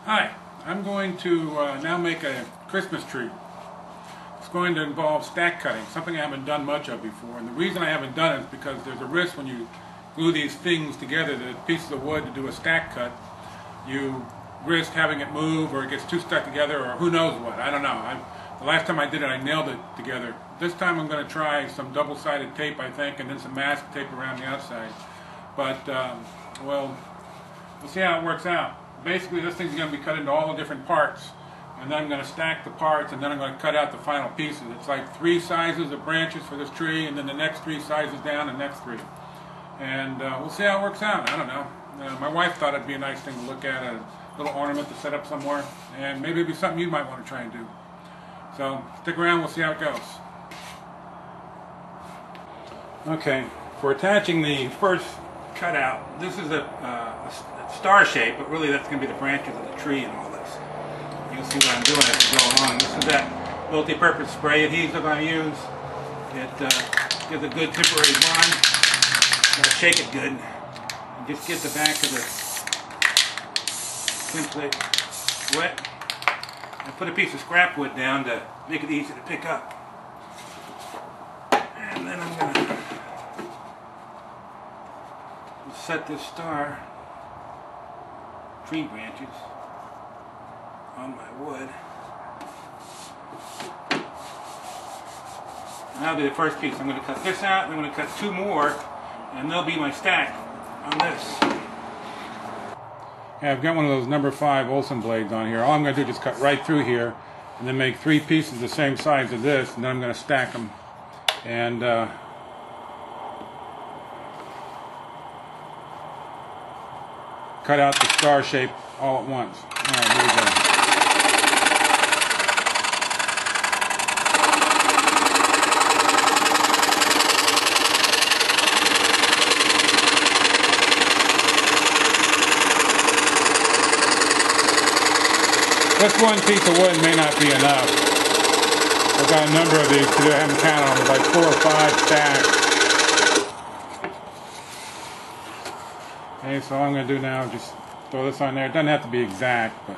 Hi, I'm going to now make a Christmas tree. It's going to involve stack cutting, something I haven't done much of before. And the reason I haven't done it is because there's a risk when you glue these things together, the pieces of wood, to do a stack cut. You risk having it move, or it gets too stuck together, or who knows what. I don't know. The last time I did it, I nailed it together. This time I'm going to try some double-sided tape, I think, and then some mask tape around the outside. But, well, we'll see how it works out. Basically, this thing's going to be cut into all the different parts, and then I'm going to stack the parts, and then I'm going to cut out the final pieces. It's like 3 sizes of branches for this tree, and then the next 3 sizes down, the next 3. And we'll see how it works out. I don't know. My wife thought it'd be a nice thing to look at, a little ornament to set up somewhere, and maybe it'd be something you might want to try and do. So stick around, we'll see how it goes. Okay, for attaching the first cutout, this is a star shape, but really that's going to be the branches of the tree and all this. You'll see what I'm doing as we go along. This is that multi-purpose spray adhesive I use. It gives a good temporary bond. Gotta shake it good. And just get the back of the template wet. And put a piece of scrap wood down to make it easy to pick up. And then I'm going to set this star tree branches on my wood. And that'll be the first piece. I'm going to cut this out, and I'm going to cut 2 more, and they'll be my stack on this. Yeah, I've got one of those number 5 Olsen blades on here. All I'm going to do is just cut right through here, and then make 3 pieces the same size as this, and then I'm going to stack them. And cut out the star shape all at once. Alright, here we go. This one piece of wood may not be enough. I've got a number of these to do. I haven't counted them. There's like 4 or 5 stacks. Okay, so all I'm going to do now is just throw this on there. It doesn't have to be exact, but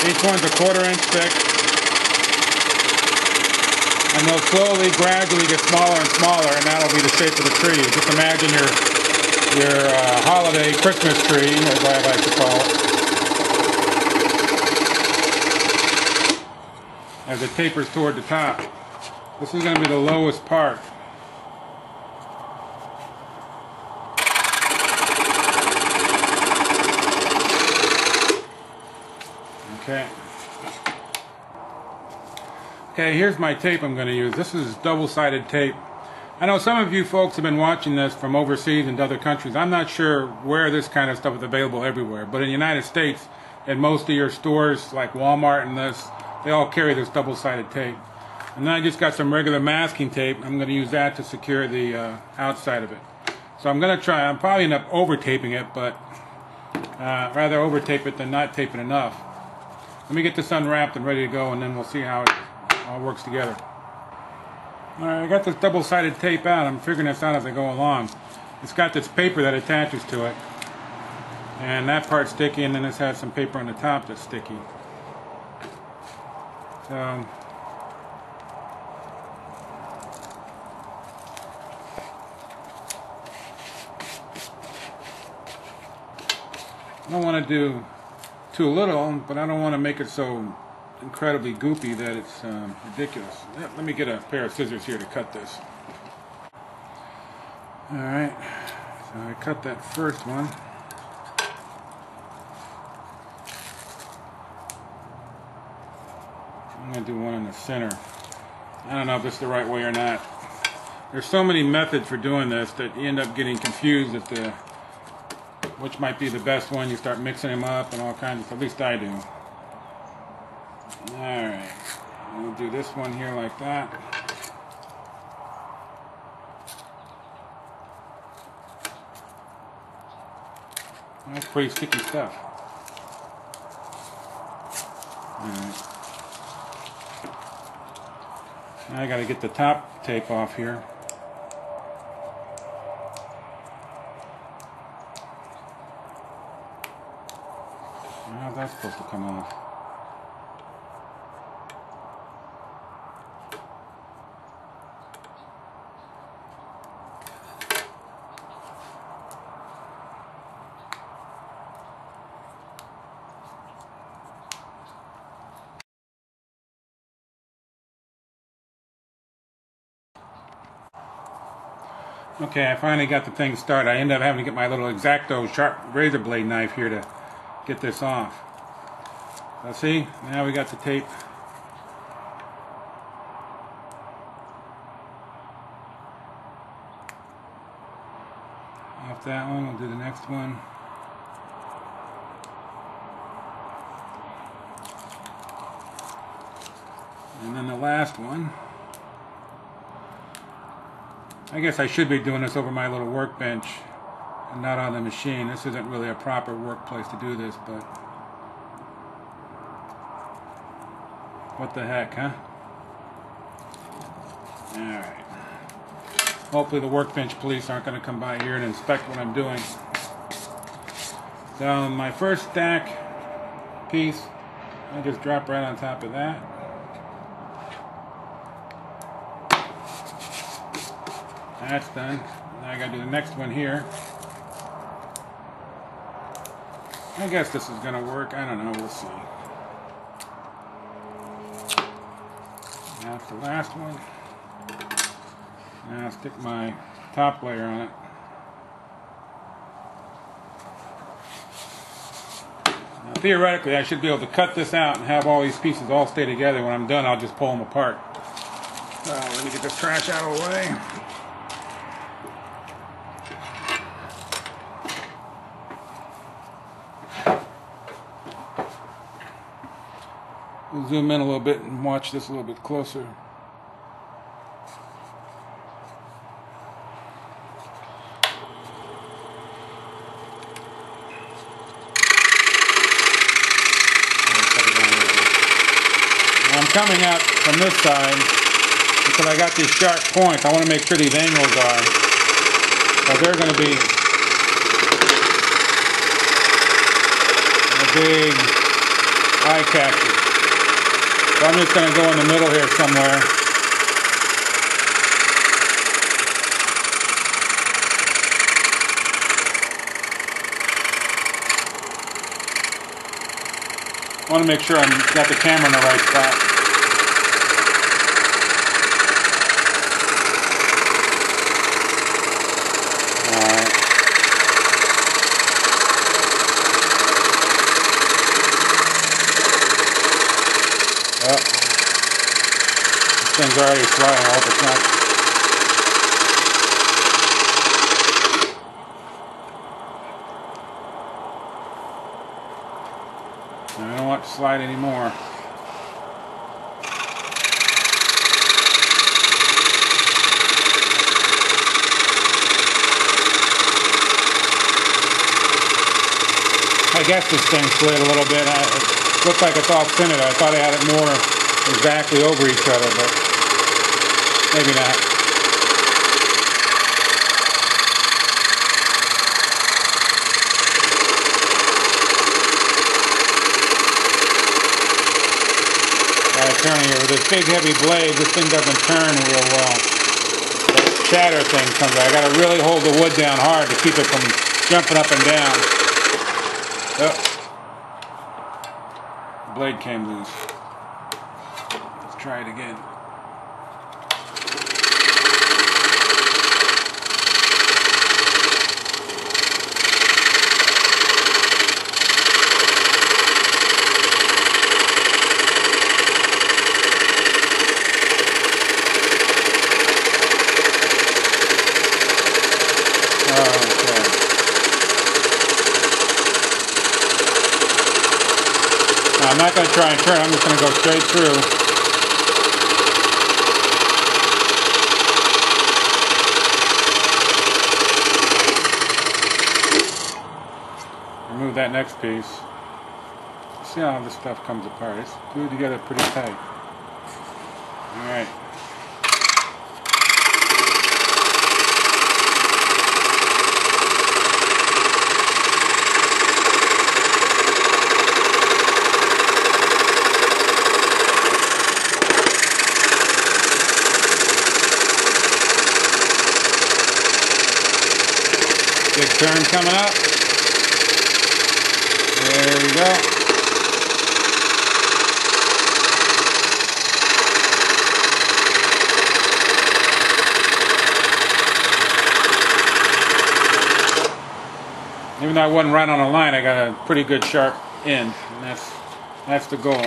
each one's a 1/4 inch thick, and they'll slowly, gradually get smaller and smaller, and that'll be the shape of the tree. Just imagine your holiday Christmas tree, as I like to call it, as it tapers toward the top. This is going to be the lowest part. Okay. Okay, here's my tape I'm going to use. This is double-sided tape. I know some of you folks have been watching this from overseas and other countries. I'm not sure where this kind of stuff is available everywhere, but in the United States, in most of your stores like Walmart and this, they all carry this double-sided tape. And then I just got some regular masking tape. I'm going to use that to secure the outside of it. So I'm going to try, I'll probably end up over-taping it, but rather over-tape it than not tape it enough. Let me get this unwrapped and ready to go, and then we'll see how it all works together. Alright, I got this double-sided tape out. I'm figuring this out as I go along. It's got this paper that attaches to it. And that part's sticky, and then this has some paper on the top that's sticky. So I don't want to do too little, but I don't want to make it so incredibly goopy that it's ridiculous. Let me get a pair of scissors here to cut this. Alright, so I cut that first one. I'm going to do one in the center. I don't know if this is the right way or not. There's so many methods for doing this that you end up getting confused as to which might be the best one. You start mixing them up and all kinds of stuff. At least I do. Alright, we'll do this one here like that. That's pretty sticky stuff. Alright. Now I got to get the top tape off here. How's that supposed to come off? Okay, I finally got the thing started. I ended up having to get my little X-Acto sharp razor blade knife here to get this off. So see, now we got the tape. Off that one, we'll do the next one. And then the last one. I guess I should be doing this over my little workbench and not on the machine. This isn't really a proper workplace to do this, but what the heck, huh? Alright. Hopefully the workbench police aren't going to come by here and inspect what I'm doing. So my first stack piece, I just drop right on top of that. That's done. Now I gotta do the next one here. I guess this is gonna work. I don't know, we'll see. That's the last one. Now I'll stick my top layer on it. Now, theoretically, I should be able to cut this out and have all these pieces all stay together. When I'm done, I'll just pull them apart. So let me get this trash out of the way. We'll zoom in a little bit and watch this a little bit closer. I'm coming out from this side because I got these sharp points. I want to make sure these angles are. So they're going to be a big eye catcher. So I'm just going to go in the middle here somewhere. I want to make sure I've got the camera in the right spot. Alright. Oh. This thing's already flying. I hope it's not. I don't want to slide anymore. I guess this thing slid a little bit. It looks like it's all centered. I thought I had it more exactly over each other, but maybe not. Turning here with this big heavy blade, this thing doesn't turn real well. That chatter thing comes out. I got to really hold the wood down hard to keep it from jumping up and down. Oh. The blade came loose. Let's try it again. I'm not going to try and turn, I'm just going to go straight through. Remove that next piece. See how this stuff comes apart. It's glued together pretty tight. Alright. turn coming up. There we go. Even though I wasn't right on the line, I got a pretty good sharp end, and that's the goal.